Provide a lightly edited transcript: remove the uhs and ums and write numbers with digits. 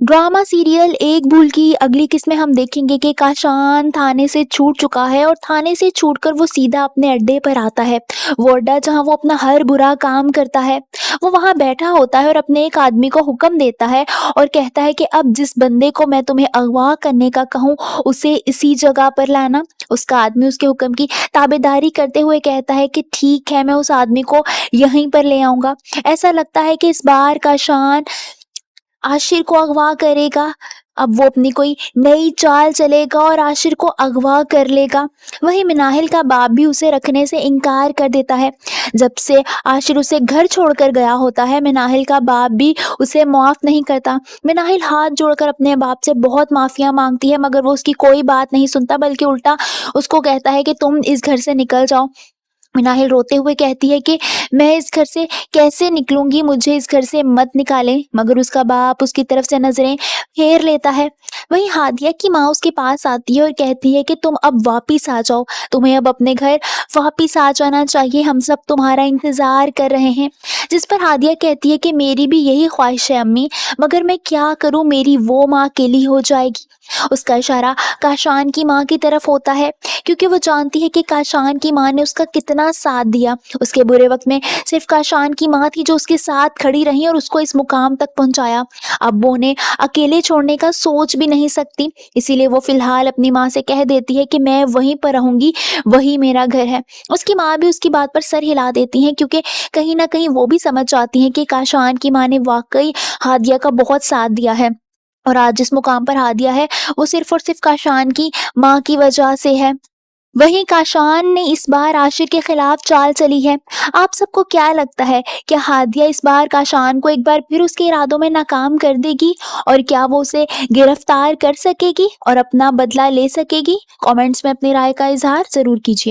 Drama serial एक भूल की अगली किस्त में हम देखेंगे कि काशान थाने से छूट चुका है और थाने से छूटकर वो सीधा अपने अड्डे पर आता है। वो अड्डा जहाँ वो अपना हर बुरा काम करता है। वो वहाँ बैठा होता है और अपने एक आदमी को हुक्म देता है और कहता है कि अब जिस बंदे को मैं तुम्हें अगवा करने का कहूँ उसे इसी जगह पर लाना। उसका आदमी उसके हुक्म की ताबेदारी करते हुए कहता है कि ठीक है, मैं उस आदमी को यहीं पर ले आऊंगा। ऐसा लगता है कि इस बार काशान आशिर को अगवा करेगा। अब वो अपनी कोई नई चाल चलेगा और आशिर को अगवा कर लेगा। वहीं मिनाहिल का बाप भी उसे रखने से इनकार कर देता है। जब से आशिर उसे घर छोड़कर गया होता है, मिनाहिल का बाप भी उसे माफ नहीं करता। मिनाहिल हाथ जोड़कर अपने बाप से बहुत माफिया मांगती है, मगर वो उसकी कोई बात नहीं सुनता, बल्कि उल्टा उसको कहता है कि तुम इस घर से निकल जाओ। मिनाहिल रोते हुए कहती है कि मैं इस घर से कैसे निकलूंगी, मुझे इस घर से मत निकालें, मगर उसका बाप उसकी तरफ से नजरें फेर लेता है। वहीं हादिया की माँ उसके पास आती है और कहती है कि तुम अब वापिस आ जाओ, तुम्हें अब अपने घर वापिस आ जाना चाहिए, हम सब तुम्हारा इंतजार कर रहे हैं। जिस पर हादिया कहती है कि मेरी भी यही ख्वाहिश है अम्मी, मगर मैं क्या करूं, मेरी वो माँ अकेली हो जाएगी। उसका इशारा काशान की माँ की तरफ होता है, क्योंकि वो जानती है कि काशान की माँ ने उसका कितना साथ दिया। उसके बुरे वक्त में सिर्फ काशान की माँ थी जो उसके साथ खड़ी रही और उसको इस मुकाम तक पहुंचाया। अब वो उन्हें अकेले छोड़ने का सोच भी नहीं सकती, इसीलिए वो फिलहाल अपनी माँ से कह देती है कि मैं वहीं पर रहूंगी, वही मेरा घर है। उसकी माँ भी उसकी बात पर सर हिला देती हैं, क्योंकि कहीं ना कहीं वो भी समझ जाती हैं कि काशान की माँ ने वाकई हादिया का बहुत साथ दिया है और आज जिस मुकाम पर हादिया है वो सिर्फ और सिर्फ काशान की माँ की वजह से है। वहीं काशान ने इस बार आशिर के खिलाफ चाल चली है। आप सबको क्या लगता है, क्या हादिया इस बार काशान को एक बार फिर उसके इरादों में नाकाम कर देगी और क्या वो उसे गिरफ्तार कर सकेगी और अपना बदला ले सकेगी? कमेंट्स में अपनी राय का इजहार जरूर कीजिए।